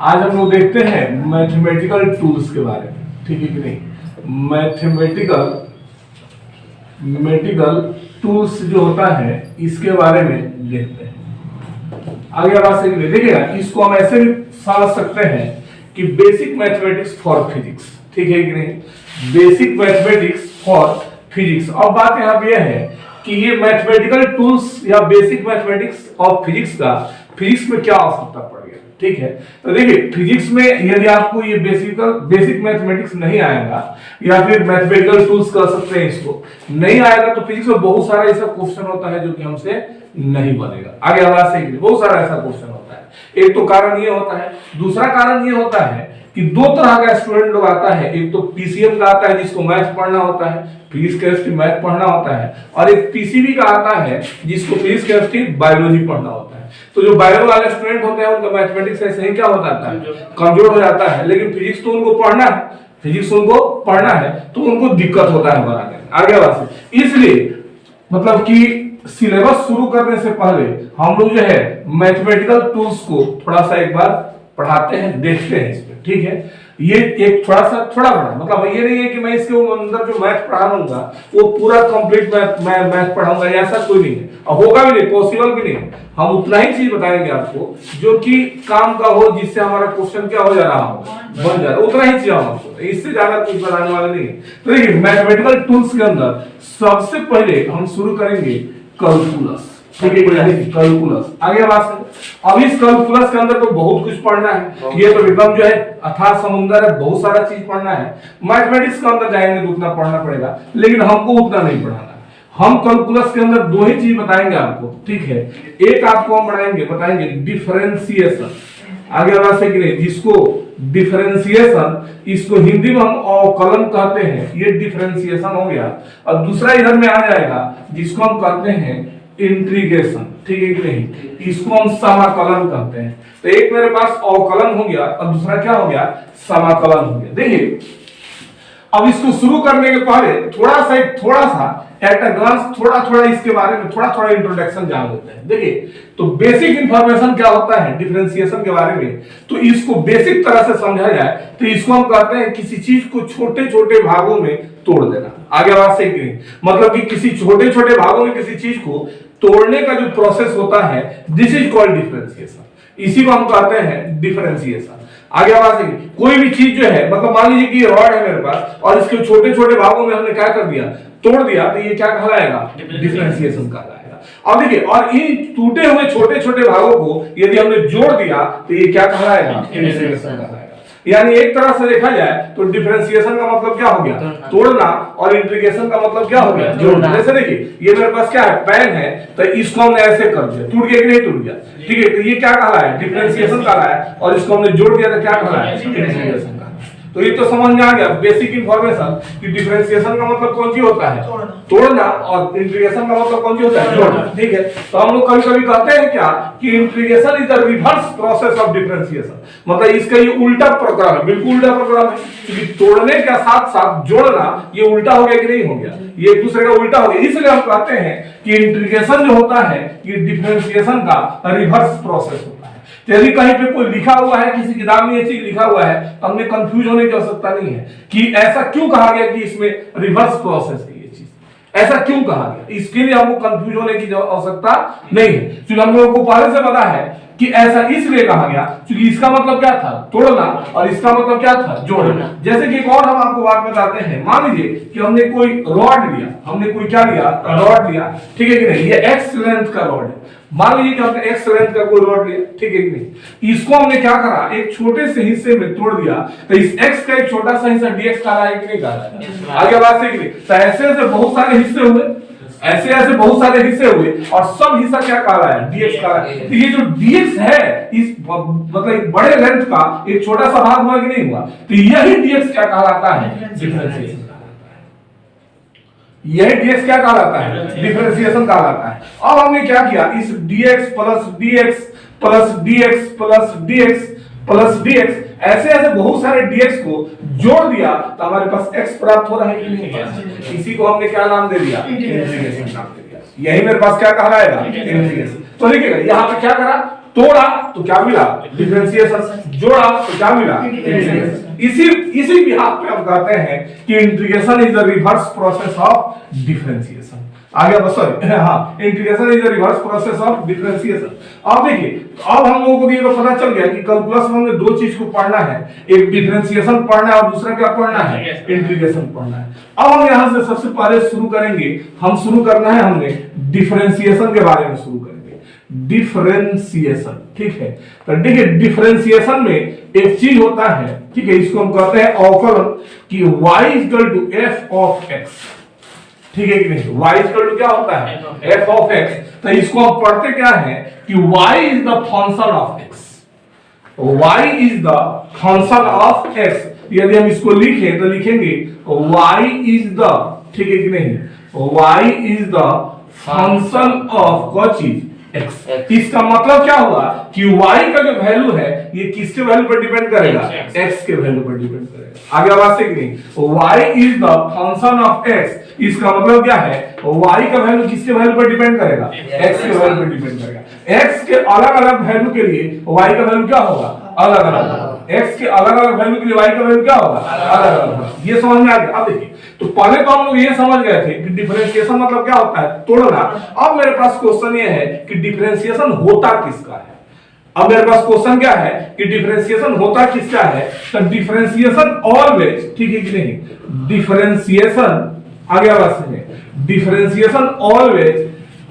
आज हम लोग देखते हैं मैथमेटिकल टूल्स के बारे में, ठीक है कि नहीं। मैथमेटिकल टूल्स जो होता है इसके बारे में देखते हैं। आगे बात से देखिएगा, इसको हम ऐसे भी समझ सकते हैं कि बेसिक मैथमेटिक्स फॉर फिजिक्स, ठीक है कि नहीं, बेसिक मैथमेटिक्स फॉर फिजिक्स। अब बात यहाँ पे यह है कि ये मैथमेटिकल टूल्स या बेसिक मैथमेटिक्स ऑफ फिजिक्स का फिजिक्स में क्या आवश्यकता पड़ गया, ठीक है। तो देखिए फिजिक्स में यदि आपको ये बेसिक मैथमेटिक्स नहीं आएगा या फिर मैथमेटिकल टूल्स कह सकते हैं इसको, नहीं आएगा तो फिजिक्स में बहुत सारा ऐसा क्वेश्चन होता है जो कि हमसे नहीं बनेगा। आगे आवाज से बहुत सारा ऐसा क्वेश्चन होता है। एक तो कारण ये होता है, दूसरा कारण ये होता है कि दो तरह का स्टूडेंट लोग आता है। एक तो पीसीएम का आता है जिसको मैथ पढ़ना होता है, फिजिक्स केमिस्ट्री मैथ पढ़ना होता है, और एक पीसीबी का आता है जिसको फिजिक्स केमिस्ट्री बायोलॉजी पढ़ना होता है। तो जो बायो वाले स्टूडेंट होते हैं उनका मैथमेटिक्स ऐसे ही क्या हो जाता है, कमजोर हो जाता है। लेकिन फिजिक्स तो उनको पढ़ना है, तो उनको दिक्कत होता है बनाने में। आगे बात से इसलिए मतलब कि सिलेबस शुरू करने से पहले हम लोग जो है मैथमेटिकल टूल्स को थोड़ा सा एक बार पढ़ाते हैं, देखते हैं इसमें, ठीक है। ये एक थोड़ा बड़ा मतलब ये नहीं है कि मैं इसके अंदर जो मैथ पढ़ा लूंगा वो पूरा कंप्लीट मैथ पढ़ाऊंगा, ऐसा कोई नहीं है और होगा भी नहीं, पॉसिबल भी नहीं। हम उतना ही चीज बताएंगे आपको जो कि काम का हो, जिससे हमारा क्वेश्चन क्या हो जा रहा हो, बन जा रहा है, उतना ही चीज हम आपको, इससे ज्यादा कुछ बताने वाले नहीं है। तो देखिए मैथमेटिकल टूल्स के अंदर सबसे पहले हम शुरू करेंगे कैलकुलस, ठीक है, कैलकुलस। आगे बात है, अब इस कैलकुलस के अंदर तो बहुत कुछ पढ़ना है। ये तो एकदम जो है अथाह समुद्र है, बहुत सारा चीज पढ़ना है। मैथमेटिक्स के अंदर जाएंगे तो उतना पढ़ना पड़ेगा, लेकिन हमको उतना नहीं पढ़ाना। हम कैलकुलस के अंदर दो ही चीज बताएंगे आपको, ठीक है। एक आपको हम बताएंगे डिफरेंशिएशन। आगे बात है कि नहीं, जिसको डिफरेंशिएशन, इसको हिंदी में हम अवकलन कहते हैं, ये डिफरेंशिएशन हो गया। और दूसरा इधर में आ जाएगा जिसको हम कहते हैं इंटीग्रेशन, ठीक है कि नहीं, इसको हम समाकलन कहते हैं। तो एक मेरे पास अवकलन हो गया और दूसरा क्या हो गया, समाकलन हो गया। देखिए अब इसको शुरू करने के पहले थोड़ा सा एट अ ग्लांस थोड़ा इसके बारे में थोड़ा इंट्रोडक्शन जान लेते हैं। देखिए तो बेसिक इंफॉर्मेशन क्या होता है डिफरेंशिएशन के बारे में, तो इसको बेसिक तरह से समझा जाए तो इसको हम कहते हैं किसी चीज को छोटे छोटे भागों में तोड़ देना। आगे बात सही नहीं, मतलब कि किसी छोटे छोटे भागों में किसी चीज को तोड़ने का जो प्रोसेस होता है, दिस इज कॉल्ड डिफरेंशिएशन। इसी को हम कहते हैं डिफरेंशिएशन। आगे आवाज है, कोई भी चीज जो है, मतलब मान लीजिए कि ये रॉड है मेरे पास और इसके छोटे छोटे भागों में हमने क्या कर दिया, तोड़ दिया, तो ये क्या कहलाएगा, डिफरेंशिएशन कहलाएगा। अब देखिए, और इन टूटे हुए छोटे छोटे भागों को यदि हमने जोड़ दिया तो ये क्या कहलाएगा, इंटीग्रेशन कहलाएगा। यानी एक तरह से देखा जाए तो डिफरेंशिएशन का मतलब क्या हो गया, तोड़ना, और इंटीग्रेशन का मतलब क्या हो गया, जोड़ना। जैसे देखिए ये मेरे पास क्या है, पेन है, तो इसको हमने ऐसे कर दिया, टूट गया कि नहीं टूट गया, ठीक है, तो ये क्या कहा है, डिफरेंशिएशन कहा है, और इसको हमने जोड़ दिया तो क्या कहा है, इंटीग्रेशन। तो ये तो समझ में आ गया बेसिक इंफॉर्मेशन कि डिफरेंशिएशन का मतलब कौन सी होता है, तोड़ना, और इंटीग्रेशन का मतलब कौन सी होता है, जोड़ना, ठीक है। तो हम लोग कभी कभी कहते हैं क्या कि integration is the reverse process of differentiation, मतलब इसका ये उल्टा प्रक्रम है, बिल्कुल उल्टा प्रक्रम है, क्योंकि तोड़ने के साथ साथ जोड़ना ये उल्टा हो गया कि नहीं हो गया, ये एक दूसरे का उल्टा हो गया। इसलिए हम कहते हैं कि इंटीग्रेशन जो होता है ये डिफरेंशिएशन का रिवर्स प्रोसेस होता है। यदि कहीं पे कोई लिखा हुआ है, किसी किताब में ये चीज लिखा हुआ है, तो हमने कंफ्यूज होने की आवश्यकता नहीं है कि ऐसा क्यों कहा गया कि इसमें रिवर्स प्रोसेस है, ये चीज ऐसा क्यों कहा गया, इसके लिए हमको कंफ्यूज होने की आवश्यकता नहीं है, क्योंकि हम लोगों को पहले से पता है कि ऐसा इसलिए कहा गया क्योंकि इसका मतलब क्या था, तोड़ना, और इसका मतलब क्या था, जोड़ना। जैसे कि एक और हम आपको बात बताते हैं, मान लीजिए कि हमने कोई रॉड लिया, हमने कोई क्या लिया, रॉड लिया, ठीक है कि नहीं, ये एक्स लेंथ का रॉड है। मान लीजिए कि हमने एक्स लेंथ का कोई रॉड लिया, ठीक है कि नहीं, इसको हमने क्या करा, एक छोटे से हिस्से में तोड़ दिया, तो इस एक्स का एक छोटा सा हिस्सा डीएक्स का है कि नहीं का, आगे बात है कि नहीं। तो ऐसे बहुत सारे हिस्से हुए, ऐसे बहुत सारे हिस्से हुए, और सब हिस्सा क्या कह रहा है, डीएक्स कह रहा है। तो ये जो डीएक्स है, इस मतलब बड़े लेंथ का एक छोटा सा भाग हुआ कि नहीं हुआ, तो यही डीएक्स क्या कहलाता है, डिफरेंशिएशन। यही डीएक्स क्या कहलाता है, डिफरेंशिएशन कहलाता है। अब हमने क्या किया, इस dx plus dx plus dx plus dx plus dx ऐसे बहुत सारे dx को जोड़ दिया तो हमारे पास x प्राप्त हो रहा है कि नहीं, इसी को हमने क्या नाम दे दिया, इंटीग्रेशन नाम दे दिया। यही मेरे पास क्या कहलाएगा, इंटीग्रेशन। तो देखिएगा यहाँ पे क्या करा, तोड़ा तो क्या मिला, डिफरेंशिएशन, जोड़ा तो क्या मिला, इंटीग्रेशन। इसी बिहाफ पे हम कहते हैं कि integration is the reverse process of differentiation. आगे बस सॉरी हाँ, integration is the reverse process of differentiation. अब देखिए, अब हम लोगों को ये तो पता चल गया कि कैलकुलस में हमें दो चीज को पढ़ना है, एक डिफरेंशिएशन पढ़ना है और दूसरा क्या पढ़ना है, इंटीग्रेशन पढ़ना है। अब हम यहां से सबसे पहले शुरू करेंगे, हम शुरू करना है हमने डिफरेंशिएशन के बारे में शुरू करेंगे, डिफरेंशिएशन, ठीक है। तो देखिए डिफरेंशिएशन में एक चीज होता है, ठीक है, इसको हम कहते हैं अवकलन, कि y equal to f of x, ठीक है कि नहीं, y इक्वल टू क्या होता है, f ऑफ x। तो इसको हम पढ़ते क्या है कि y is the function of x, y is the function of x। यदि हम इसको लिखें तो लिखेंगे y इज द, ठीक है कि नहीं, y is the function of कोई चीज x। इसका मतलब क्या हुआ कि y का जो वैल्यू है ये किसके वैल्यू पर डिपेंड करेगा, x के वैल्यू पर डिपेंड करेगा। आगे आवाज से कि नहीं, y is the function of x, इसका मतलब क्या है, y का वैल्यू किसके वैल्यू पर डिपेंड करेगा, x के वैल्यू पर डिपेंड करेगा। x के अलग अलग वैल्यू के लिए y का वैल्यू क्या होगा, अलग अलग, x के अलग अलग वैल्यू के लिए y का वैल्यू क्या होगा, अलग अलग। ये समझ में आ गया। अब देखिए, तो पहले तो हम लोग ये समझ गए थे कि डिफरेंशिएशन मतलब क्या होता है, तोड़ना। अब मेरे पास क्वेश्चन ये है कि डिफरेंशिएशन होता किसका है। अब मेरे पास क्वेश्चन क्या है कि डिफरेंशिएशन होता किसका है, तो डिफरेंशिएशन ऑलवेज, ठीक है कि नहीं, डिफरेंशिएशन, आगे आवाज सुनिए, डिफरेंशिएशन ऑलवेज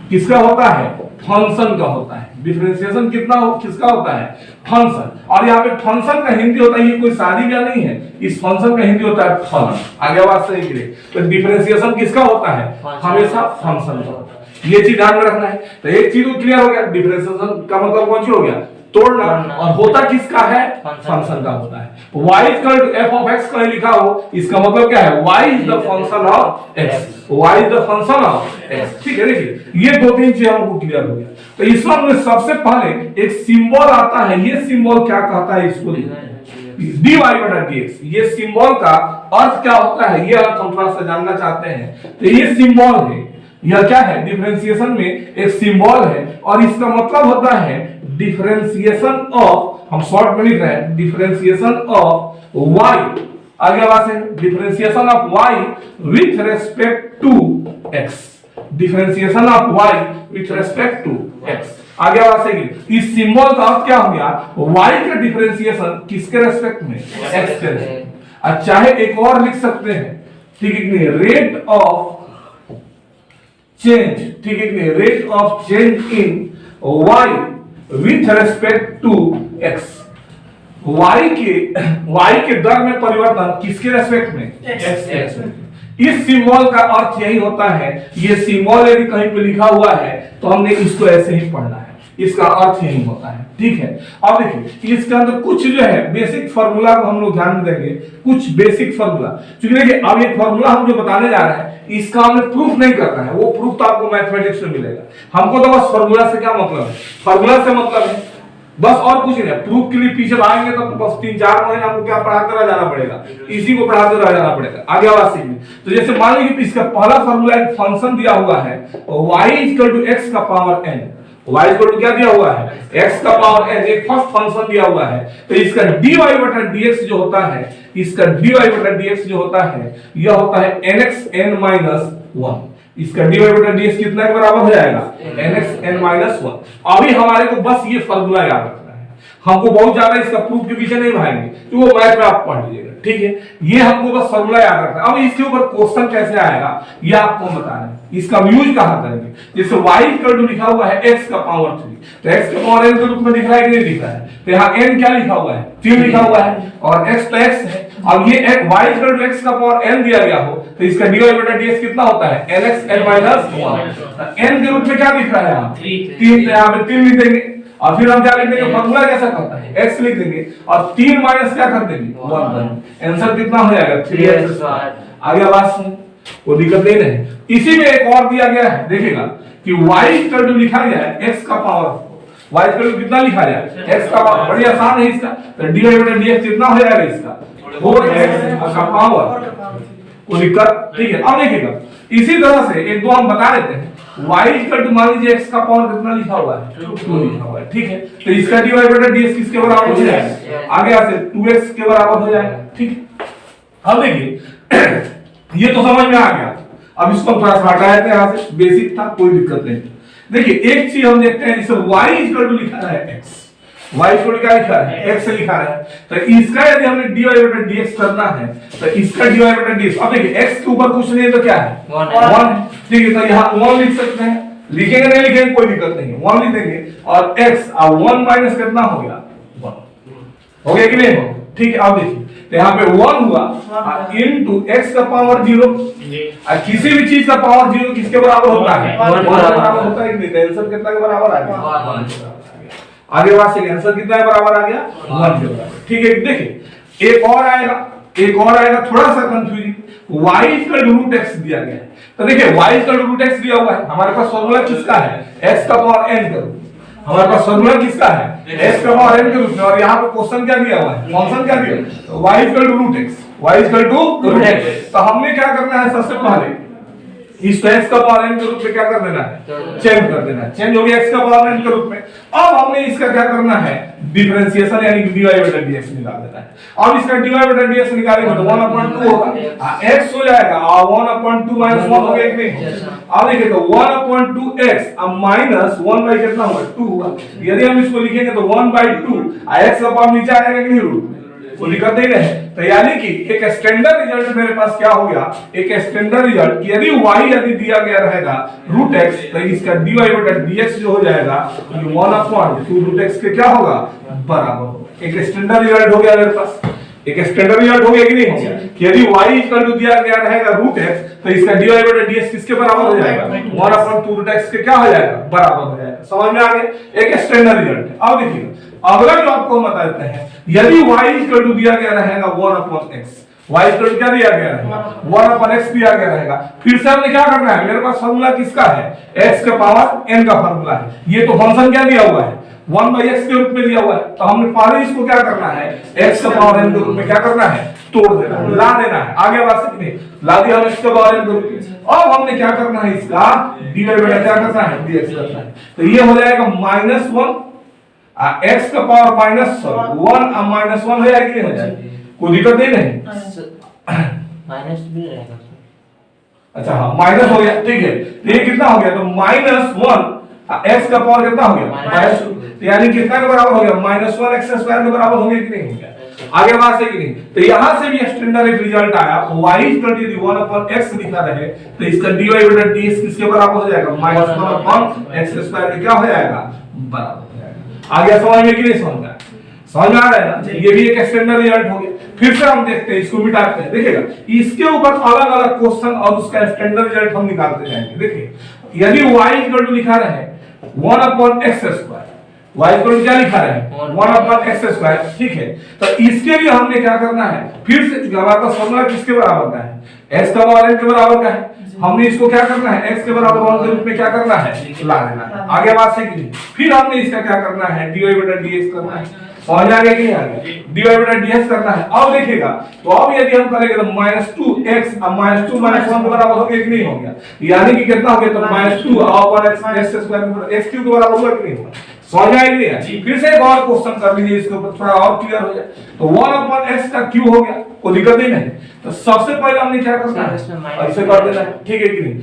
किसका होता है, फंक्शन का होता है। डिफरेंशिएशन किसका होता है, फंक्शन। और यहाँ पे फंक्शन का हिंदी होता है, ये कोई शादी ब्याह नहीं है, इस फंक्शन का हिंदी होता है फलन। आगे आवाज सही गिरे, तो डिफरेंशिएशन किसका होता है, हमेशा फंक्शन का होता है। ये चीज ध्यान में रखना है। तो एक चीज तो क्लियर हो गया, डिफरेंशिएशन का मतलब कौन सी हो गया, तोड़ना, और होता किसका है, फंक्शन का होता है। y equal to f of x कहीं लिखा हो, इसका मतलब क्या है, y is the function of x, y is the function of x, ठीक है। देखिए ये दो तीन चीज हमको क्लियर हो गया। तो इसमें हमने सबसे पहले एक सिंबल आता है, ये सिंबल क्या कहता है, इसको dy बटा dx, ये सिंबल का अर्थ क्या होता है, ये अर्थ हम थोड़ा सा जानना चाहते हैं। तो ये सिंबल है, यह क्या है, डिफरेंशिएशन में एक सिंबल है, और इसका मतलब होता है डिफरेंशिएशन ऑफ, हम शॉर्ट में लिख रहे हैं, डिफरेंशिएशन ऑफ y, आगे बात है, differentiation of y with respect to x, differentiation of y with respect to x। आगे बात है, इस सिंबल का अर्थ क्या हो गया, y का डिफरेंशिएशन किसके रेस्पेक्ट में, x के रेस्पेक्ट। अब चाहे एक और लिख सकते हैं, ठीक है कि नहीं, रेट ऑफ चेंज, ठीक है कि नहीं, rate of change in y with respect to x, y के दर में परिवर्तन किसके रेस्पेक्ट में, x के रेस्पेक्ट में। इस सिंबल का अर्थ यही होता है, ये सिंबल यदि कहीं पे लिखा हुआ है तो हमने इसको ऐसे ही पढ़ना है, इसका अर्थ यही होता है, ठीक है। अब देखिए इसके अंदर कुछ जो है बेसिक फार्मूला को हम लोग ध्यान में देंगे, कुछ बेसिक फार्मूला, क्योंकि देखिए अब ये फार्मूला हम जो बताने जा रहे हैं इसका हमने प्रूफ नहीं करना है, वो प्रूफ तो आपको मैथमेटिक्स में मिलेगा। हमको तो बस फार्मूला से क्या मतलब है, फार्मूला से मतलब है बस, और कुछ नहीं। प्रूफ के लिए पीछे भागेंगे तो बस 3-4 महीने आपको क्या पढ़ाते रह जाना पड़ेगा, इसी को पढ़ाते रह जाना पड़ेगा। आगे आवाज सीखिए। तो जैसे मान लीजिए इसका पहला फार्मूला एक फंक्शन दिया हुआ है y इक्वल टू x का power n, y equal to क्या दिया हुआ है, x का पावर n, एक फर्स्ट फंक्शन दिया हुआ है। तो इसका dy बटा dx जो होता है, इसका dy बटा dx जो होता है, यह होता है nx n माइनस 1। इसका dy बटा dx कितना के बराबर हो जाएगा, nx n माइनस 1। अभी हमारे को बस ये फार्मूला याद रखना है, हमको बहुत ज्यादा इसका प्रूफ के पीछे नहीं भागेंगे, तो वो मैथ में आप पढ़ लीजिएगा, ठीक है। ये हमको बस फार्मूला याद रखना है। अब इसके ऊपर क्वेश्चन कैसे आएगा ये आपको बताना है, इसका यूज कहां करेंगे। जैसे y इक्वल टू लिखा हुआ है x का पावर 3, तो x का पावर n के रूप में दिख रहा है कि नहीं दिख रहा है, तो यहाँ n क्या लिखा हुआ है, 3 लिखा हुआ है, और x तो x है। अब ये y इक्वल टू x का पावर n दिया गया हो तो इसका dy बटा dx कितना होता है, nx n माइनस 1। n के रूप में क्या दिख रहा है यहाँ 3, तो यहाँ पे 3 लिख देंगे, और फिर हम क्या लिख देंगे, फार्मूला कैसा करता है, x लिख देंगे, और 3 माइनस क्या कर देंगे 1। आंसर कितना हो जाएगा 3x²। आगे आवाज सुन, कोई दिक्कत नहीं है। इसी में एक और दिया गया है, देखिएगा कि y इक्वल टू लिखा गया है x का पावर, y इक्वल टू कितना लिखा जाए, x का पावर, बड़ी आसान है इसका। तो dy बटा dx कितना हो जाएगा इसका 4x का पावर, कोई दिक्कत, ठीक है। अब देखिएगा इसी तरह से एक दो हम बता देते हैं। y इक्वल टू मान लीजिए x का पावर कितना लिखा हुआ है 2 लिखा हुआ है, ठीक है। तो इसका dy बटा dx किसके बराबर हो जाएगा, आगे यहाँ से 2x के बराबर हो जाएगा, ठीक। अब देखिए ये तो समझ में आ गया। अब इसको थोड़ा सा हटा देते हैं, यहाँ से बेसिक था, कोई दिक्कत नहीं। देखिए एक चीज हम देखते हैं, जैसे y इक्वल टू लिखा है x, y इक्वल टू क्या लिखा है x लिखा है, तो इसका यदि हमने dy बटा dx करना है तो इसका dy बटा dx, अब देखिए x के ऊपर कुछ नहीं है तो क्या है 1, ठीक है। तो यहाँ 1 लिख सकते हैं, लिखेंगे नहीं लिखेंगे कोई दिक्कत नहीं है, 1 लिख देंगे और x और 1 माइनस कितना हो गया 1 हो गया कि नहीं, ठीक है। अब देखिए तो यहाँ पे 1 हुआ इनटू x का पावर 0, किसी भी चीज का पावर 0 किसके बराबर होता है 1 के बराबर होता है, आंसर कितना के बराबर आ गया, आगे बात से आंसर कितना के बराबर आ गया 1 के बराबर, ठीक है। देखिए एक और आएगा थोड़ा सा confusing, y equal to root x दिया गया है। तो देखिए y equal to root x दिया हुआ है, हमारे पास फॉर्मूला किसका है x का पावर n का, हमारे पास फॉर्मूला किसका है x का पावर n के रूप में, और यहाँ पे क्वेश्चन क्या दिया हुआ है, फंक्शन क्या दिया है y equal to root x, y equal to root x। तो हमने क्या करना है, सबसे पहले इसको x का पावर n के रूप में क्या कर देना है, चेंज कर देना है, चेंज हो गया x का पावर n के रूप में। अब हमने इसका क्या करना है, डिफरेंशिएशन यानी कि dy बटा dx निकाल देना है। अब इसका dy बटा dx निकालेंगे तो 1/2 होगा, x हो जाएगा और 1/2 माइनस 1 हो गया कि नहीं। अब देखिए तो 1/2x अब माइनस 1 बाई कितना होगा 2 हुआ, यदि हम इसको लिखेंगे तो 1/2 x का पावर नीचे आएगा कि नहीं रूट में, वो दिक्कत नहीं है। तो यानी कि एक स्टैंडर्ड रिजल्ट मेरे पास क्या हो गया, एक स्टैंडर्ड रिजल्ट यदि y यदि दिया गया रहेगा रूट x, तो इसका dy बटा dx जो हो जाएगा 1/2 रूट x के क्या होगा बराबर होगा। एक स्टैंडर्ड रिजल्ट हो गया मेरे पास, एक स्टैंडर्ड रिजल्ट हो गया कि नहीं हो गया, कि यदि y इक्वल टू दिया गया रहेगा रूट x, तो इसका dy बटा dx किसके बराबर हो जाएगा 1/2 रूट x के क्या हो जाएगा बराबर हो जाएगा। समझ में आ गया, एक स्टैंडर्ड रिजल्ट है। अब देखिए अगला जो आपको बता देते हैं, यदि y इक्वल टू दिया गया रहेगा 1/x, y इक्वल टू क्या दिया गया है 1/x दिया गया रहेगा, फिर से हमने क्या करना है, मेरे पास फार्मूला किसका है x के पावर n का फार्मूला है, ये तो फंक्शन क्या दिया हुआ है 1/x के रूप में दिया हुआ है। तो हमने पहले इसको क्या करना है x का पावर n के रूप में क्या करना है तोड़ देना है, ला देना है, आगे बात से नहीं ला दिया हम x का पावर n के रूप में। अब हमने क्या करना है, इसका dy बटा क्या करना है dx करना है, तो ये हो जाएगा -1 x का पावर -1 अब -1 हो जाएगा कि नहीं हो जाएगा, कोई दिक्कत नहीं माइनस भी रहेगा। अच्छा हाँ माइनस हो गया, ठीक है। तो ये कितना हो गया, तो -1 x का पावर कितना हो गया -2, यानी कितना के बराबर हो गया -1 x² के बराबर हो गया कि नहीं हो गया, आगे बात है कि नहीं। तो यहां से भी स्टैंडर्ड एक रिजल्ट आया, y इक्वल टू 1/x लिखा रहे तो इसका dy बटा dx किसके बराबर हो जाएगा -1/x² के क्या हो जाएगा बराबर हो जाएगा। आगे समझ में कि नहीं समझ में, समझ में आ रहा है ना, ये भी एक स्टैंडर्ड रिजल्ट हो गया। फिर से हम देखते हैं, इसको मिटाते हैं, देखिएगा इसके ऊपर अलग अलग क्वेश्चन और उसका स्टैंडर्ड रिजल्ट हम निकालते जाएंगे। देखिए यदि y इक्वल टू लिखा रहे 1/x², y इक्वल टू क्या लिखा रहे 1/x², ठीक है। तो इसके लिए हमने क्या करना है, फिर से हमारे पास फॉर्मूला किसके बराबर का है x का पावर n के बराबर का है, हमने इसको क्या करना है x के बराबर 1 के रूप में क्या करना है ला देना है, आगे बात से कि नहीं। फिर हमने इसका क्या करना है dy बटा dx करना है, समझ आ गया कि नहीं आ गया, dy बटा dx करना है। अब देखिएगा तो अब यदि हम करेंगे तो -2x अब -2 -1 के बराबर हो गया कि नहीं हो गया, यानी कि कितना हो गया तो -2/x² x³ के बराबर हुआ कि नहीं हुआ, समझ में आएगी नहीं। फिर से एक और क्वेश्चन कर लीजिए, इसके ऊपर थोड़ा और क्लियर हो जाए। तो 1/x का क्यू हो गया, कोई दिक्कत नहीं है। तो सबसे पहले हमने क्या करना है ऐसे कर देना है, ठीक है कि नहीं,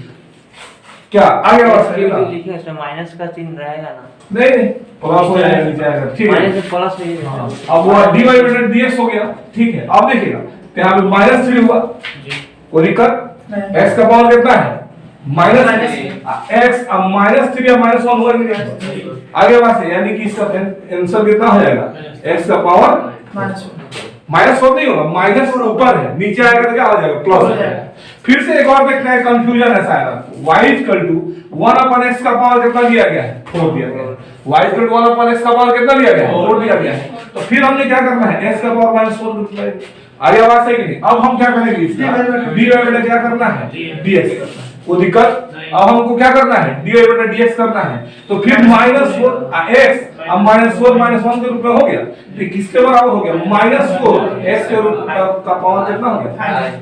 क्या आगे बढ़ सकते लिखे इसमें माइनस का चिन्ह रहेगा ना, नहीं प्लस हो जाएगा नीचे आएगा, ठीक है माइनस प्लस हो जाएगा। अब वो dy बटा dx हो गया, ठीक है। अब देखिएगा तो यहाँ पे -3 हुआ, कोई दिक्कत, x का पावर कितना है -x अब -3 या -1 हुआ नहीं है, आगे बात है, यानी कि इसका आंसर कितना हो जाएगा x का पावर -1 नहीं होगा, माइनस और ऊपर है, नीचे आएगा तो क्या हो जाएगा प्लस हो जाएगा। फिर से एक और देखते हैं, कंफ्यूजन ऐसा है y इक्वल टू 1/x का पावर कितना दिया गया है 4 दिया गया है, y इक्वल टू 1/x का पावर कितना दिया गया है 4 दिया गया है। तो फिर हमने क्या करना है x का पावर -4 आगे बात है कि नहीं। अब हम क्या करेंगे, इसका dy बटा क्या करना है dx करना है, वो दिक्कत। अब हमको क्या करना है dy बटा dx करना है, तो फिर -4x अब -4 -1 के रूप में हो गया, तो किसके बराबर हो गया -4 x के रूप का पावर कितना हो गया।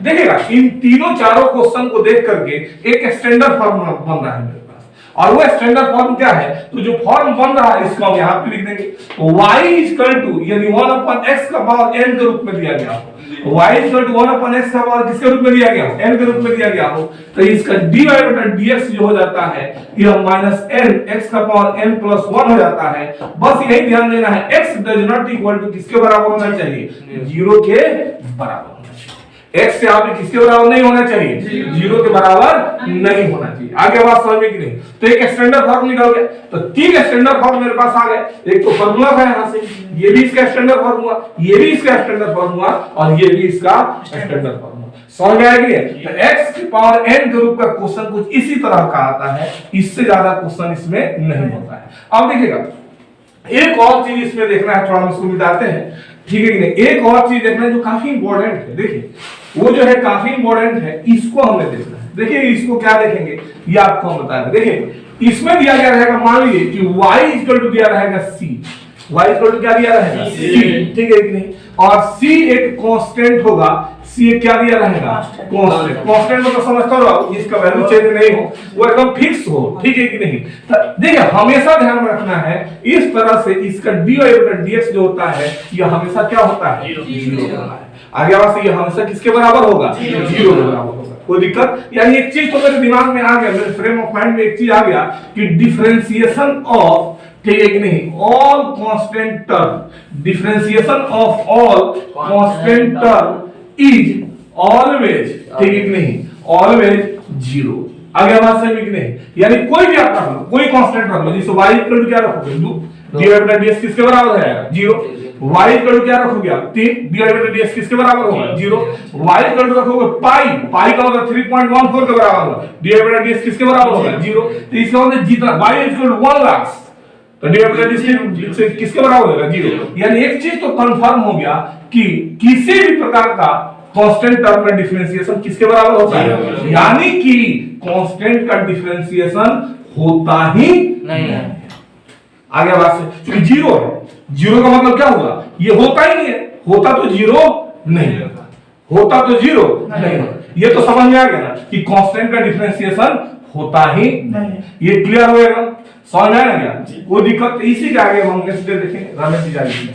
देखिएगा इन तीनों चारों क्वेश्चन को देख करके एक स्टैंडर्ड फॉर्मूला बन रहा है मेरे पास, और वो स्टैंडर्ड फॉर्म क्या है, तो जो फॉर्म बन रहा है इसको हम यहाँ पे लिख देंगे, y इक्वल टू यानी 1/x का पावर n के रूप में दिया गया हो, y इक्वल टू 1/x का पावर किसके रूप में दिया गया हो, n के रूप में दिया गया हो, तो इसका dy बटा dx जो हो जाता है यह माइनस n x का पावर n प्लस 1 हो जाता है। बस यही ध्यान देना है, x does not equal to किसके बराबर होना चाहिए, 0 के बराबर होना चाहिए। x से आगे किसके बराबर नहीं होना चाहिए, 0 के बराबर नहीं होना चाहिए। आगे बात समझ में कि नहीं, तो एक स्टैंडर्ड फॉर्म निकल गया, तो 3 स्टैंडर्ड फॉर्म मेरे पास आ गए। एक तो फार्मूला था यहां से, ये भी इसका स्टैंडर्ड फॉर्म हुआ, ये भी इसका स्टैंडर्ड फॉर्म हुआ और ये भी इसका स्टैंडर्ड फॉर्म हुआ। समझ में आएगी? तो x की पावर n के रूप का क्वेश्चन कुछ इसी तरह का आता है, इससे ज्यादा क्वेश्चन इसमें नहीं होता है। अब देखिएगा एक और चीज इसमें देखना है, थोड़ा हम इसको मिटाते हैं, ठीक है कि नहीं। एक और चीज देखना है जो काफी इंपॉर्टेंट है, देखिए वो जो है काफी इंपॉर्टेंट है, इसको हमें देखना है। देखिए इसको क्या देखेंगे ये आपको हम बताएंगे। देखिए इसमें दिया गया रहेगा, मान लीजिए कि y इक्वल टू दिया रहेगा c, y इक्वल टू क्या दिया रहेगा c, ठीक है कि नहीं, और c एक कांस्टेंट होगा, c एक क्या दिया रहेगा कांस्टेंट। कांस्टेंट मतलब समझता हो इसका वैल्यू चेंज नहीं हो, वो एकदम फिक्स हो, ठीक है कि नहीं। तो देखिए हमेशा ध्यान में रखना है इस तरह से इसका dy बटा dx जो होता है यह हमेशा क्या होता है, 0 होता है। आगे आवाज से ये हमेशा किसके बराबर होगा, 0 के बराबर होगा। कोई दिक्कत, यानी एक चीज तो मेरे दिमाग में आ गया, मेरे फ्रेम ऑफ माइंड में एक चीज आ गया कि डिफरेंशिएशन ऑफ, ठीक है कि नहीं, all constant term, differentiation of all constant term is always, ठीक है कि नहीं, ऑलवेज 0। आगे बात सही है कि नहीं, यानी कोई भी आप रख लो, कोई कांस्टेंट रख लो, जैसे y इक्वल टू क्या रखोगे 2, dy बटा dx किसके बराबर है 0, y इक्वल टू क्या रखोगे आप 3, dy बटा dx किसके बराबर होगा 0, y इक्वल टू रखोगे पाई, पाई का मतलब 3.14 के बराबर होगा, dy बटा dx किसके बराबर होगा 0। तो इसका मतलब जितना y इक्वल टू 1 लाख, तो dy बटा dx किसके बराबर होगा 0। यानी एक चीज तो कंफर्म हो गया कि किसी भी प्रकार का कांस्टेंट टर्म का डिफरेंशिएशन किसके बराबर होता है, यानी कि कांस्टेंट का डिफरेंशिएशन होता ही नहीं है। आगे बात से क्योंकि 0 है, 0 का मतलब क्या होगा, ये होता ही नहीं है, होता तो 0 नहीं होता, होता तो 0 नहीं होता। ये तो समझ में आ गया ना कि कांस्टेंट का डिफरेंशिएशन होता ही नहीं। ये क्लियर होएगा, समझ में आ गया, कोई दिक्कत। इसी के आगे हम नेक्स्ट डे देखेंगे रमेश जी।